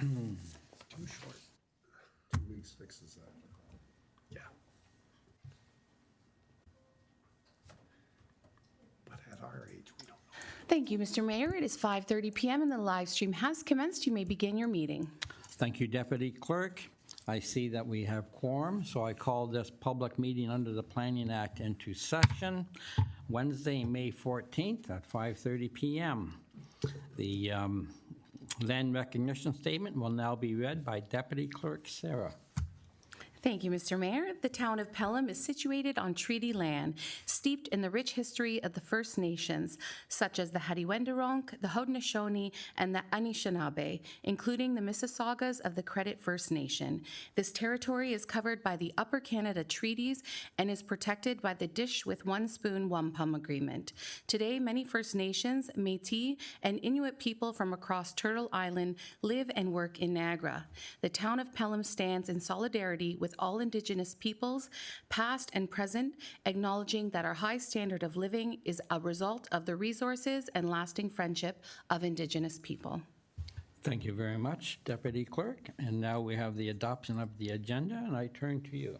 Too short. 2 weeks fixes that. Yeah. But at our age, we don't know. Thank you, Mr. Mayor. It is 5:30 p.m. and the live stream has commenced. You may begin your meeting. Thank you, Deputy Clerk. I see that we have quorum, so I call this public meeting under the Planning Act into session Wednesday, May 14th at 5:30 p.m. The land recognition statement will now be read by Deputy Clerk Sarah. Thank you, Mr. Mayor. The town of Pelham is situated on treaty land, steeped in the rich history of the First Nations, such as the Hadiwendurrung, the Haudenosaunee, and the Anishinaabe, including the Mississaugas of the Credit First Nation. This territory is covered by the Upper Canada Treaties and is protected by the Dish with One Spoon, Wampum Agreement. Today, many First Nations, Métis, and Inuit people from across Turtle Island live and work in Niagara. The town of Pelham stands in solidarity with all Indigenous peoples, past and present, acknowledging that our high standard of living is a result of the resources and lasting friendship of Indigenous people. Thank you very much, Deputy Clerk. And now we have the adoption of the agenda, and I turn to you.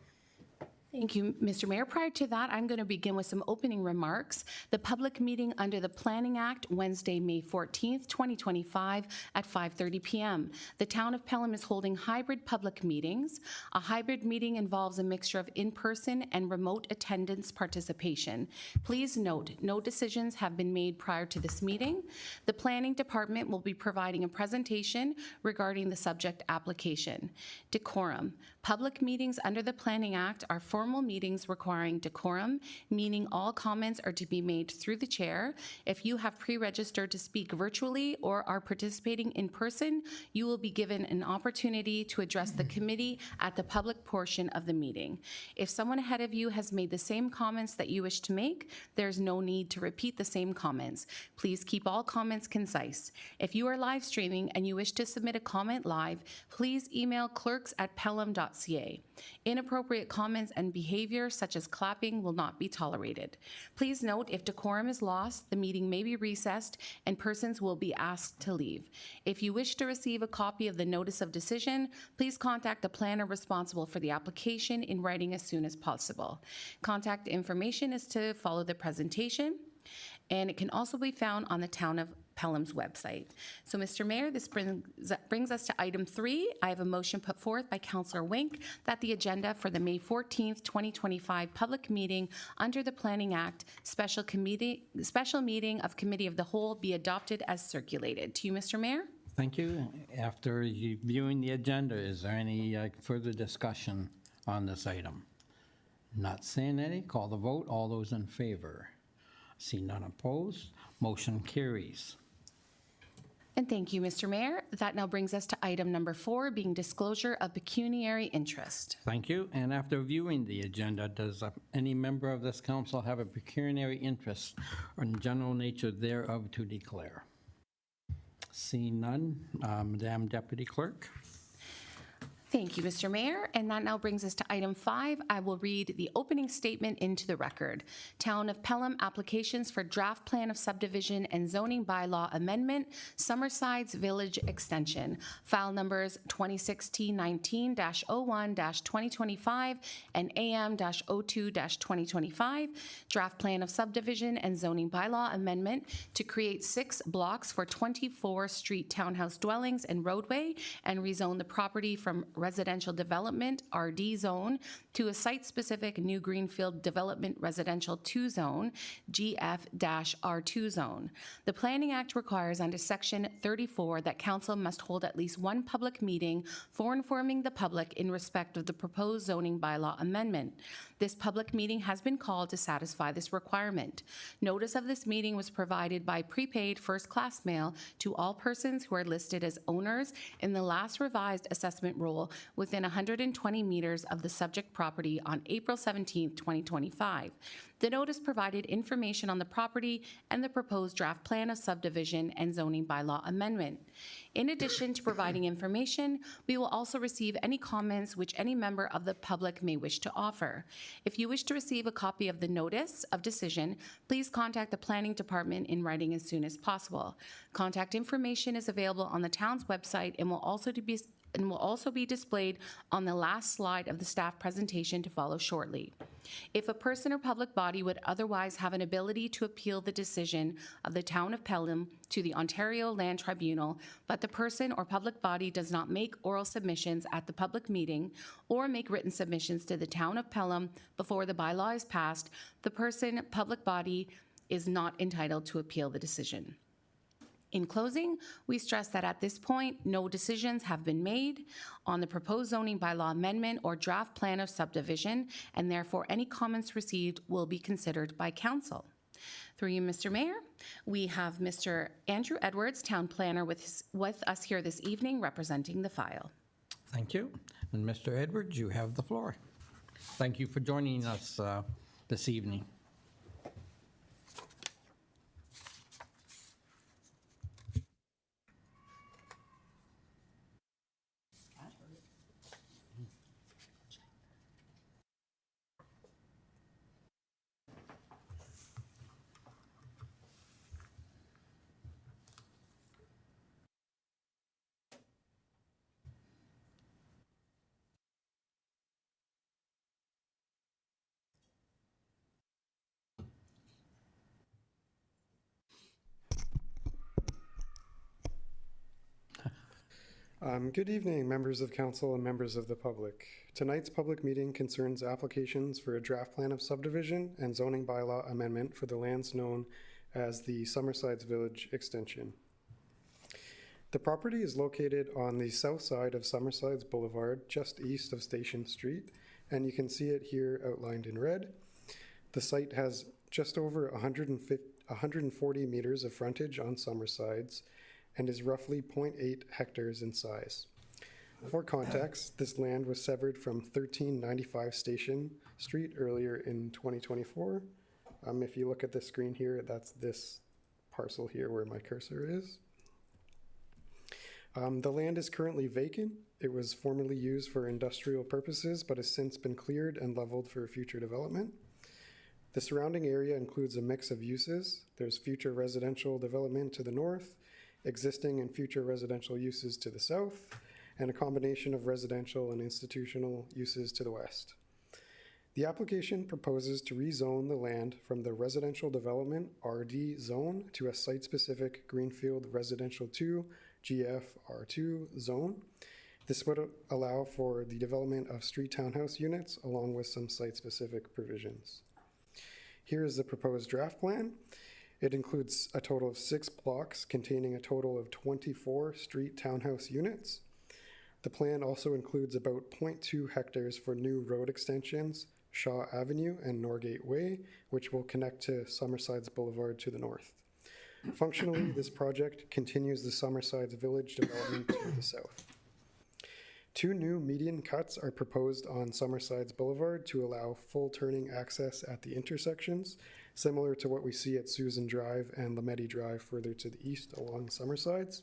Thank you, Mr. Mayor. Prior to that, I'm going to begin with some opening remarks. The public meeting under the Planning Act, Wednesday, May 14th, 2025 at 5:30 p.m. The town of Pelham is holding hybrid public meetings. A hybrid meeting involves a mixture of in-person and remote attendance participation. Please note, no decisions have been made prior to this meeting. The Planning Department will be providing a presentation regarding the subject application. Decorum. Public meetings under the Planning Act are formal meetings requiring decorum, meaning all comments are to be made through the chair. If you have pre-registered to speak virtually or are participating in person, you will be given an opportunity to address the committee at the public portion of the meeting. If someone ahead of you has made the same comments that you wish to make, there's no need to repeat the same comments. Please keep all comments concise. If you are live streaming and you wish to submit a comment live, please email clerks@pelham.ca. Inappropriate comments and behavior such as clapping will not be tolerated. Please note, if decorum is lost, the meeting may be recessed and persons will be asked to leave. If you wish to receive a copy of the notice of decision, please contact the planner responsible for the application in writing as soon as possible. Contact information is to follow the presentation, and it can also be found on the Town of Pelham's website. So, Mr. Mayor, this brings us to item 3. I have a motion put forth by Councillor Wink that the agenda for the May 14th, 2025 public meeting under the Planning Act special meeting of Committee of the Whole be adopted as circulated. To you, Mr. Mayor. Thank you. After reviewing the agenda, is there any further discussion on this item? Not seeing any. Call the vote. All those in favor? See none opposed. Motion carries. And thank you, Mr. Mayor. That now brings us to item number 4, being disclosure of pecuniary interest. Thank you. And after viewing the agenda, does any member of this council have a pecuniary interest or in general nature thereof to declare? Seeing none, Madam Deputy Clerk. Thank you, Mr. Mayor. And that now brings us to item 5. I will read the opening statement into the record. Town of Pelham applications for draft plan of subdivision and zoning bylaw amendment, Summersides Village Extension, file numbers 2016-19-01-2025 and AM-02-2025, draft plan of subdivision and zoning bylaw amendment to create 6 blocks for 24 street townhouse dwellings and roadway and rezone the property from residential development RD zone to a site-specific new greenfield development residential 2 zone GF-R2 zone. The Planning Act requires under Section 34 that Council must hold at least one public meeting for informing the public in respect of the proposed zoning bylaw amendment. This public meeting has been called to satisfy this requirement. Notice of this meeting was provided by prepaid first-class mail to all persons who are listed as owners in the last revised assessment roll within 120 meters of the subject property on April 17, 2025. The notice provided information on the property and the proposed draft plan of subdivision and zoning bylaw amendment. In addition to providing information, we will also receive any comments which any member of the public may wish to offer. If you wish to receive a copy of the notice of decision, please contact the Planning Department in writing as soon as possible. Contact information is available on the town's website and will also be displayed on the last slide of the staff presentation to follow shortly. If a person or public body would otherwise have an ability to appeal the decision of the Town of Pelham to the Ontario Land Tribunal, but the person or public body does not make oral submissions at the public meeting or make written submissions to the Town of Pelham before the bylaw is passed, the person, public body is not entitled to appeal the decision. In closing, we stress that at this point, no decisions have been made on the proposed zoning bylaw amendment or draft plan of subdivision, and therefore any comments received will be considered by council. Through you, Mr. Mayor, we have Mr. Andrew Edwards, Town Planner, with us here this evening representing the file. Thank you. And Mr. Edwards, you have the floor. Thank you for joining us this evening. Good evening, members of council and members of the public. Tonight's public meeting concerns applications for a draft plan of subdivision and zoning bylaw amendment for the lands known as the Summersides Village Extension. The property is located on the south side of Summersides Boulevard, just east of Station Street, and you can see it here outlined in red. The site has just over 140 meters of frontage on Summersides and is roughly 0.8 hectares in size. For context, this land was severed from 1395 Station Street earlier in 2024. If you look at the screen here, that's this parcel here where my cursor is. The land is currently vacant. It was formerly used for industrial purposes, but has since been cleared and leveled for future development. The surrounding area includes a mix of uses. There's future residential development to the north, existing and future residential uses to the south, and a combination of residential and institutional uses to the west. The application proposes to rezone the land from the residential development RD zone to a site-specific Greenfield Residential 2 GF R2 zone. This would allow for the development of street townhouse units along with some site-specific provisions. Here is the proposed draft plan. It includes a total of 6 blocks containing a total of 24 street townhouse units. The plan also includes about 0.2 hectares for new road extensions, Shaw Avenue and Norgate Way, which will connect to Summersides Boulevard to the north. Functionally, this project continues the Summersides Village development to the south. 2 new median cuts are proposed on Summersides Boulevard to allow full turning access at the intersections, similar to what we see at Susan Drive and Lametti Drive further to the east along Summersides.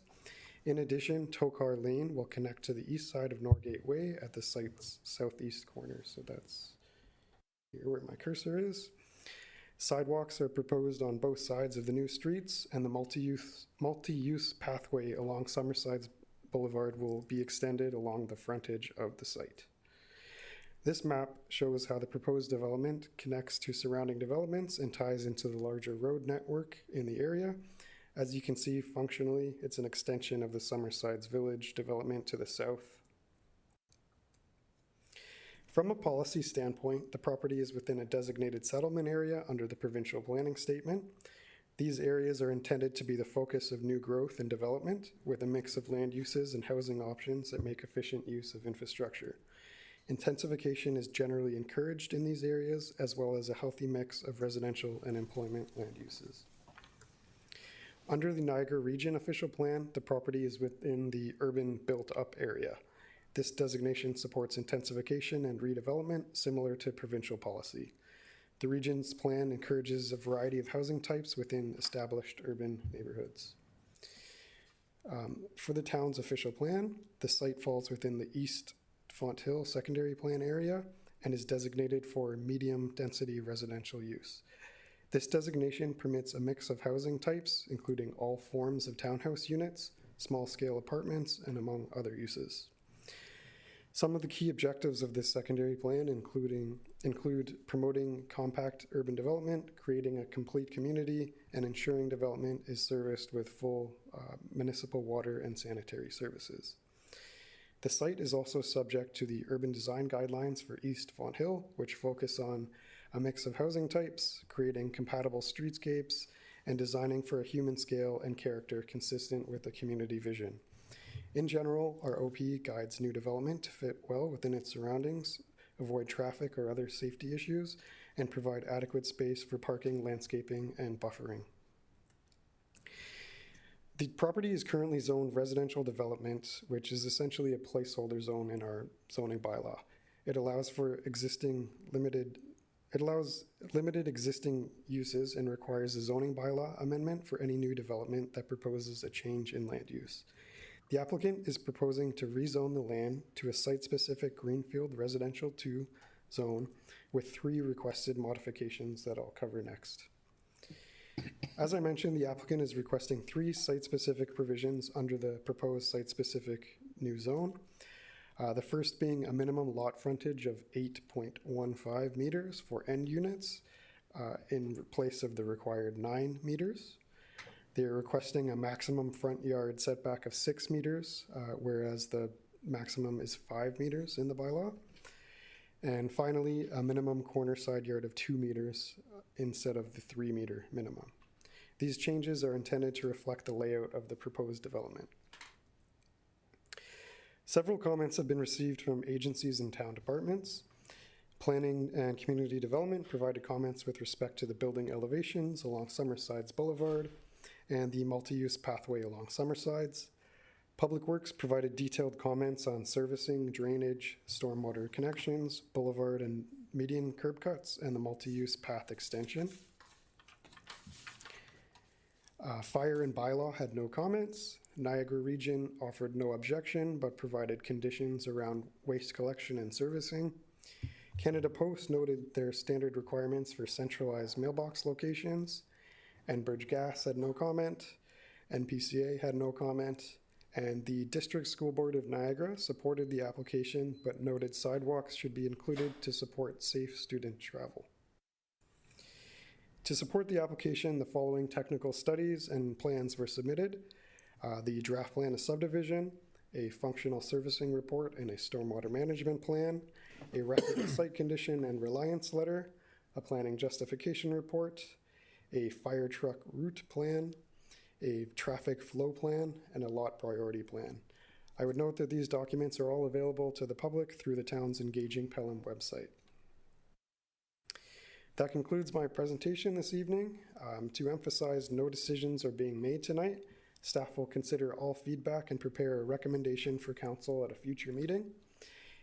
In addition, Tokar Lane will connect to the east side of Norgate Way at the site's southeast corner. So that's here where my cursor is. Sidewalks are proposed on both sides of the new streets, and the multi-use pathway along Summersides Boulevard will be extended along the frontage of the site. This map shows how the proposed development connects to surrounding developments and ties into the larger road network in the area. As you can see, functionally, it's an extension of the Summersides Village development to the south. From a policy standpoint, the property is within a designated settlement area under the provincial planning statement. These areas are intended to be the focus of new growth and development, with a mix of land uses and housing options that make efficient use of infrastructure. Intensification is generally encouraged in these areas, as well as a healthy mix of residential and employment land uses. Under the Niagara Region official plan, the property is within the urban built-up area. This designation supports intensification and redevelopment similar to provincial policy. The region's plan encourages a variety of housing types within established urban neighborhoods. For the town's official plan, the site falls within the East Fonthill Secondary Plan area and is designated for medium-density residential use. This designation permits a mix of housing types, including all forms of townhouse units, small-scale apartments, and among other uses. Some of the key objectives of this secondary plan include promoting compact urban development, creating a complete community, and ensuring development is serviced with full municipal water and sanitary services. The site is also subject to the urban design guidelines for East Fonthill, which focus on a mix of housing types, creating compatible streetscapes, and designing for a human scale and character consistent with the community vision. In general, our OP guides new development to fit well within its surroundings, avoid traffic or other safety issues, and provide adequate space for parking, landscaping, and buffering. The property is currently zoned residential development, which is essentially a placeholder zone in our zoning bylaw. It allows limited existing uses and requires a zoning bylaw amendment for any new development that proposes a change in land use. The applicant is proposing to rezone the land to a site-specific Greenfield Residential 2 zone with 3 requested modifications that I'll cover next. As I mentioned, the applicant is requesting 3 site-specific provisions under the proposed site-specific new zone. The first being a minimum lot frontage of 8.15 meters for end units in place of the required 9 meters. They're requesting a maximum front yard setback of 6 meters, whereas the maximum is 5 meters in the bylaw. And finally, a minimum corner side yard of 2 meters instead of the 3 meter minimum. These changes are intended to reflect the layout of the proposed development. Several comments have been received from agencies and town departments. Planning and Community Development provided comments with respect to the building elevations along Summersides Boulevard and the multi-use pathway along Summersides. Public Works provided detailed comments on servicing, drainage, stormwater connections, boulevard and median curb cuts, and the multi-use path extension. Fire and bylaw had no comments. Niagara Region offered no objection, but provided conditions around waste collection and servicing. Canada Post noted their standard requirements for centralized mailbox locations. Enbridge Gas had no comment. NPCA had no comment. And the District School Board of Niagara supported the application, but noted sidewalks should be included to support safe student travel. To support the application, the following technical studies and plans were submitted. The draft plan of subdivision, a functional servicing report and a stormwater management plan, a record of site condition and reliance letter, a planning justification report, a fire truck route plan, a traffic flow plan, and a lot priority plan. I would note that these documents are all available to the public through the town's Engaging Pelham website. That concludes my presentation this evening. To emphasize, no decisions are being made tonight. Staff will consider all feedback and prepare a recommendation for council at a future meeting.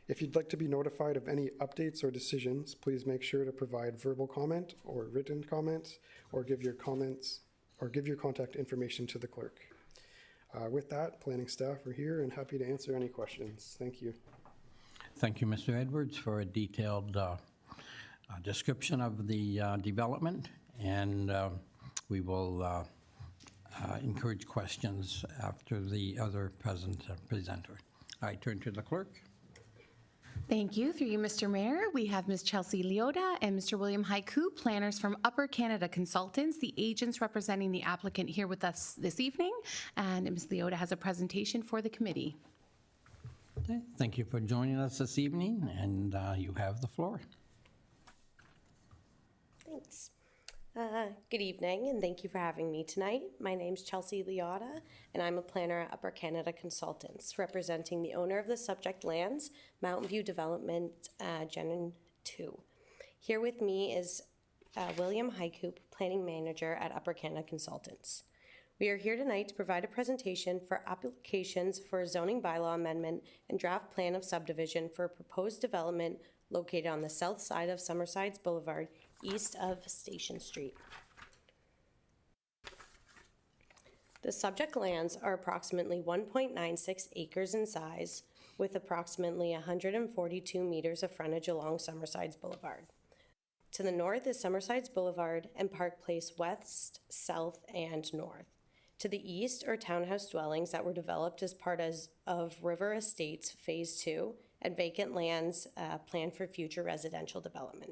If you'd like to be notified of any updates or decisions, please make sure to provide verbal comment or written comment, or give your contact information to the clerk. With that, planning staff are here and happy to answer any questions. Thank you. Thank you, Mr. Edwards, for a detailed description of the development, and we will encourage questions after the other presenter. I turn to the clerk. Thank you. Through you, Mr. Mayor, we have Ms. Chelsea Leota and Mr. William Haiku, planners from Upper Canada Consultants, the agents representing the applicant here with us this evening. And Ms. Leota has a presentation for the committee. Okay. Thank you for joining us this evening, and you have the floor. Thanks. Good evening, and thank you for having me tonight. My name's Chelsea Leota, and I'm a planner at Upper Canada Consultants, representing the owner of the subject lands, Mountain View Development, Gen 2. Here with me is William Haiku, planning manager at Upper Canada Consultants. We are here tonight to provide a presentation for applications for a zoning bylaw amendment and draft plan of subdivision for a proposed development located on the south side of Summersides Boulevard, east of Station Street. The subject lands are approximately 1.96 acres in size, with approximately 142 meters of frontage along Summersides Boulevard. To the north is Summersides Boulevard and Park Place west, south, and north. To the east are townhouse dwellings that were developed as part of River Estates Phase 2 and vacant lands planned for future residential development.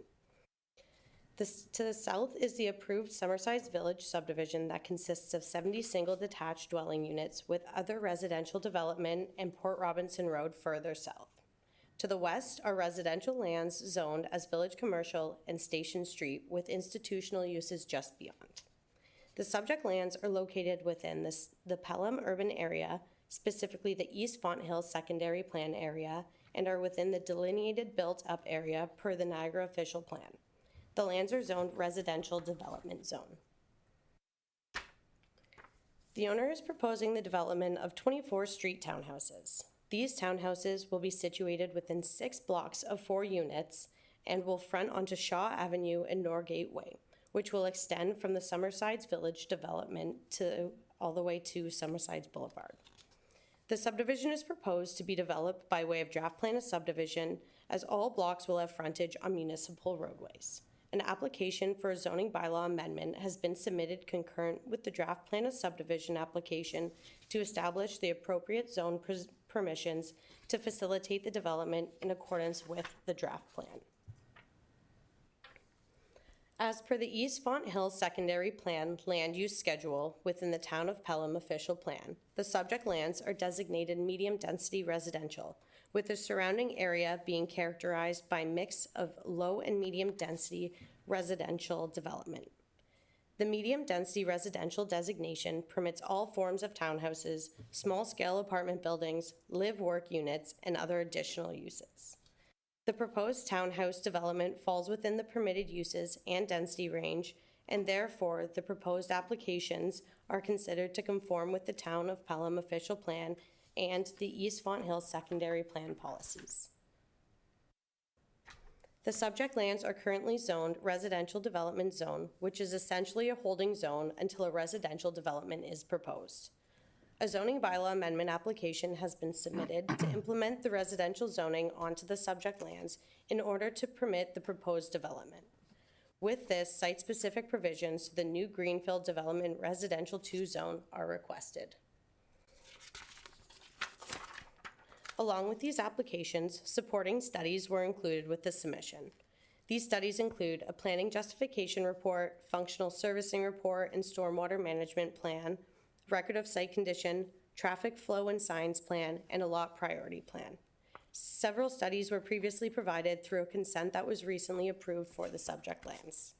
To the south is the approved Summersides Village subdivision that consists of 70 single detached dwelling units with other residential development and Port Robinson Road further south. To the west are residential lands zoned as Village Commercial and Station Street with institutional uses just beyond. The subject lands are located within the Pelham urban area, specifically the East Fonthill secondary plan area, and are within the delineated built-up area per the Niagara official plan. The lands are zoned residential development zone. The owner is proposing the development of 24 street townhouses. These townhouses will be situated within 6 blocks of 4 units and will front onto Shaw Avenue and Norgate Way, which will extend from the Summersides Village development all the way to Summersides Boulevard. The subdivision is proposed to be developed by way of draft plan of subdivision, as all blocks will have frontage on municipal roadways. An application for a zoning bylaw amendment has been submitted concurrent with the draft plan of subdivision application to establish the appropriate zone permissions to facilitate the development in accordance with the draft plan. As per the East Fonthill Secondary Plan land use schedule within the Town of Pelham official plan, the subject lands are designated medium-density residential, with the surrounding area being characterized by a mix of low and medium-density residential development. The medium-density residential designation permits all forms of townhouses, small-scale apartment buildings, live-work units, and other additional uses. The proposed townhouse development falls within the permitted uses and density range, and therefore the proposed applications are considered to conform with the Town of Pelham official plan and the East Fonthill secondary plan policies. The subject lands are currently zoned residential development zone, which is essentially a holding zone until a residential development is proposed. A zoning bylaw amendment application has been submitted to implement the residential zoning onto the subject lands in order to permit the proposed development. With this, site-specific provisions to the new Greenfield Development Residential 2 zone are requested. Along with these applications, supporting studies were included with the submission. These studies include a planning justification report, functional servicing report, and stormwater management plan, record of site condition, traffic flow and signs plan, and a lot priority plan. Several studies were previously provided through a consent that was recently approved for the subject lands.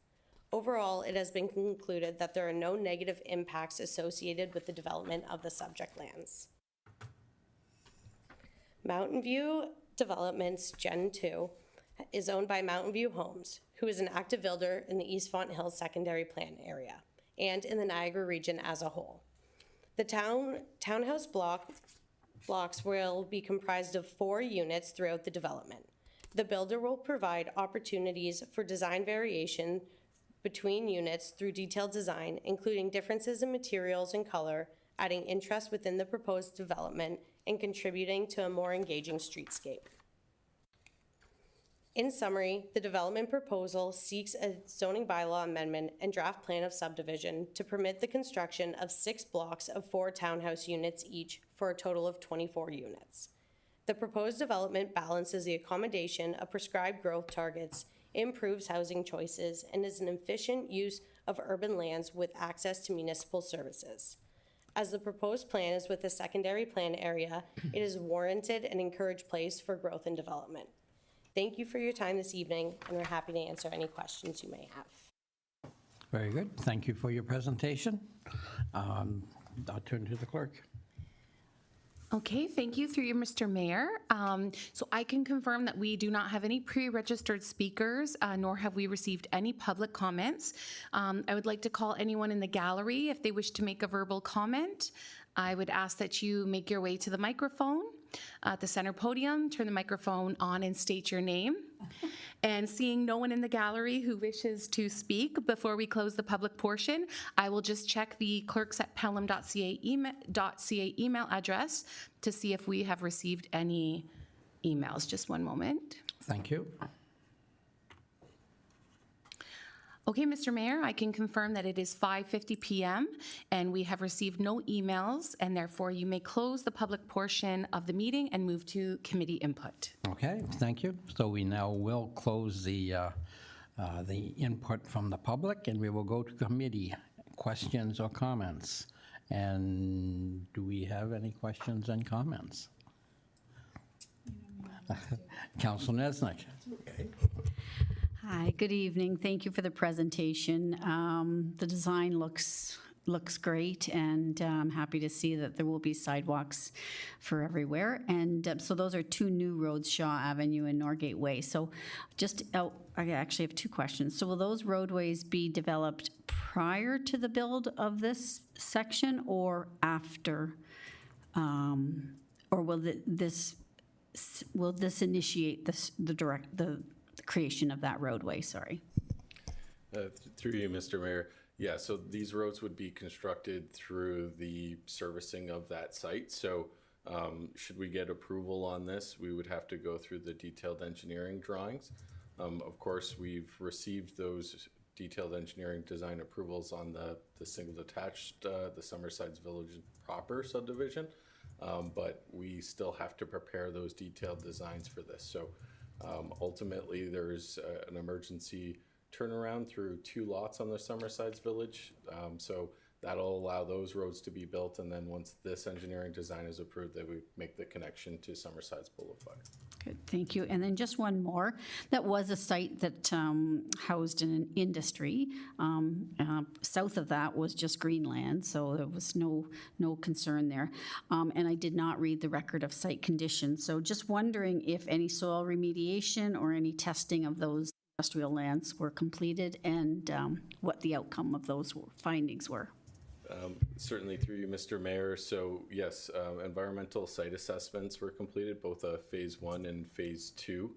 Overall, it has been concluded that there are no negative impacts associated with the development of the subject lands. Mountain View Developments Gen 2 is owned by Mountain View Homes, who is an active builder in the East Fonthill secondary plan area and in the Niagara region as a whole. The townhouse blocks will be comprised of 4 units throughout the development. The builder will provide opportunities for design variation between units through detailed design, including differences in materials and color, adding interest within the proposed development and contributing to a more engaging streetscape. In summary, the development proposal seeks a zoning bylaw amendment and draft plan of subdivision to permit the construction of 6 blocks of 4 townhouse units each for a total of 24 units. The proposed development balances the accommodation of prescribed growth targets, improves housing choices, and is an efficient use of urban lands with access to municipal services. As the proposed plan is with a secondary plan area, it is warranted and encouraged place for growth and development. Thank you for your time this evening, and we're happy to answer any questions you may have. Very good. Thank you for your presentation. I'll turn to the clerk. Okay, thank you through you, Mr. Mayor. So I can confirm that we do not have any pre-registered speakers, nor have we received any public comments. I would like to call anyone in the gallery if they wish to make a verbal comment. I would ask that you make your way to the microphone at the center podium, turn the microphone on and state your name. And seeing no one in the gallery who wishes to speak before we close the public portion, I will just check the clerks@pelham.ca email address to see if we have received any emails. Just one moment. Thank you. Okay, Mr. Mayor, I can confirm that it is 5:50 p.m. and we have received no emails, and therefore you may close the public portion of the meeting and move to committee input. Okay, thank you. So we now will close the input from the public, and we will go to committee questions or comments. And do we have any questions and comments? Councilor Nesnick. Hi, good evening. Thank you for the presentation. The design looks great, and I'm happy to see that there will be sidewalks for everywhere. And so those are two new roads, Shaw Avenue and Norgate Way. So I actually have two questions. So will those roadways be developed prior to the build of this section or after? Or will this initiate the creation of that roadway? Sorry. Through you, Mr. Mayor. Yeah, so these roads would be constructed through the servicing of that site. So should we get approval on this, we would have to go through the detailed engineering drawings. Of course, we've received those detailed engineering design approvals on the single detached, the Summersides Village proper subdivision, but we still have to prepare those detailed designs for this. So ultimately, there's an emergency turnaround through 2 lots on the Summersides Village. So that'll allow those roads to be built. And then once this engineering design is approved, they would make the connection to Summersides Boulevard. Good, thank you. And then just one more. That was a site that housed an industry. South of that was just greenland, so there was no concern there. And I did not read the record of site conditions. So just wondering if any soil remediation or any testing of those industrial lands were completed, and what the outcome of those findings were. Certainly through you, Mr. Mayor. So yes, environmental site assessments were completed, both phase 1 and phase 2.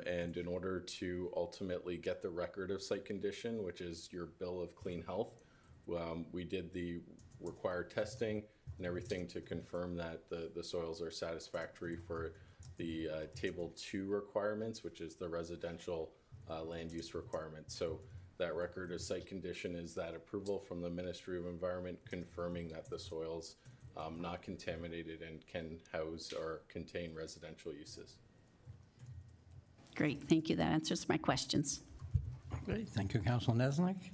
And in order to ultimately get the record of site condition, which is your bill of clean health, we did the required testing and everything to confirm that the soils are satisfactory for the table 2 requirements, which is the residential land use requirement. So that record of site condition is that approval from the Ministry of Environment confirming that the soil's not contaminated and can house or contain residential uses. Great, thank you. That answers my questions. Great, thank you, Councilor Nesnick.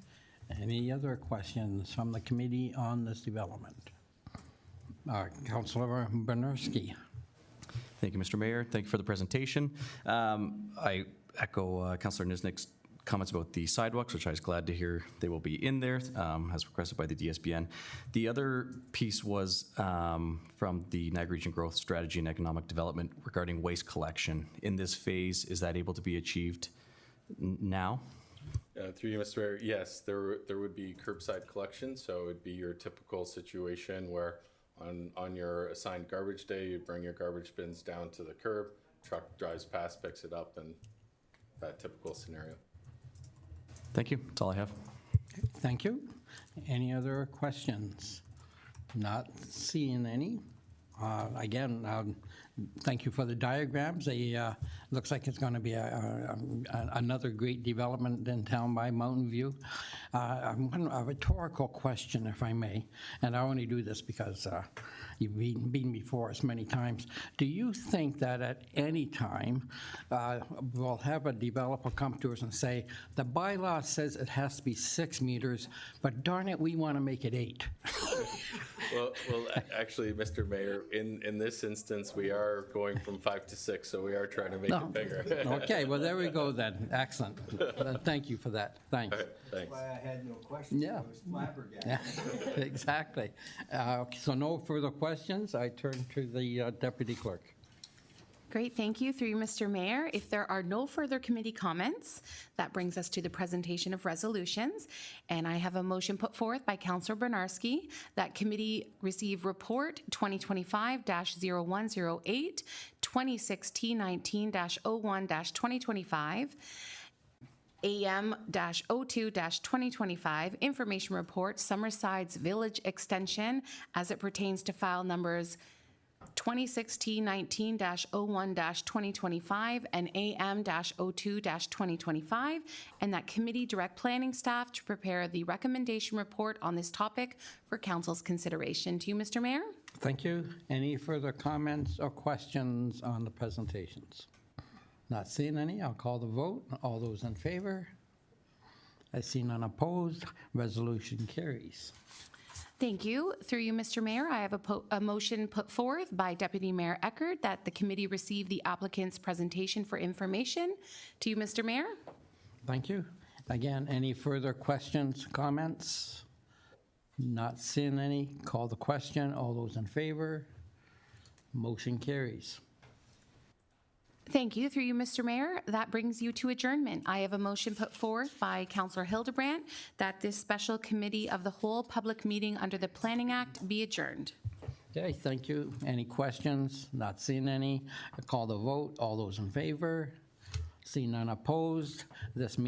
Any other questions from the committee on this development? Councilor Bernarski. Thank you, Mr. Mayor. Thank you for the presentation. I echo Councilor Nisnick's comments about the sidewalks, which I was glad to hear they will be in there, as requested by the DSBN. The other piece was from the Niagara Region Growth Strategy and Economic Development regarding waste collection. In this phase, is that able to be achieved now? Through you, Mr. Mayor, yes, there would be curbside collection. So it would be your typical situation where on your assigned garbage day, you bring your garbage bins down to the curb, truck drives past, picks it up, and that typical scenario. Thank you. That's all I have. Thank you. Any other questions? Not seeing any. Again, thank you for the diagrams. They looks like it's going to be another great development in town by Mountain View. A rhetorical question, if I may, and I only do this because you've been before us many times. Do you think that at any time we'll have a developer come to us and say, the bylaw says it has to be 6 meters, but darn it, we want to make it 8? Well, actually, Mr. Mayor, in this instance, we are going from 5 to 6, so we are trying to make it bigger. Okay, well, there we go then. Excellent. Thank you for that. Thanks. All right, thanks. I had no questions. Yeah. I was flabbergasted. Yeah, exactly. So no further questions. questions, I turn to the Deputy Clerk. Great, thank you. Through you, Mr. Mayor, if there are no further committee comments, that brings us to the presentation of resolutions. And I have a motion put forth by Councillor Bernarski that committee receive report 2025-0108, 2016-19-01-2025, AM-02-2025, information report, Summerside's Village Extension, as it pertains to file numbers 2016-19-01-2025 and AM-02-2025, and that committee direct planning staff to prepare the recommendation report on this topic for council's consideration. To you, Mr. Mayor. Thank you. Any further comments or questions on the presentations? Not seeing any, I'll call the vote. All those in favor? I see none opposed. Resolution carries. Thank you. Through you, Mr. Mayor, I have a motion put forth by Deputy Mayor Eckert that the committee receive the applicant's presentation for information. To you, Mr. Mayor. Thank you. Again, any further questions, comments? Not seeing any, call the question. All those in favor? Motion carries. Thank you. Through you, Mr. Mayor, that brings you to adjournment. I have a motion put forth by Councillor Hildebrandt that this special committee of the whole public meeting under the Planning Act be adjourned. Okay, thank you. Any questions? Not seeing any. I call the vote. All those in favor? See none opposed. This meeting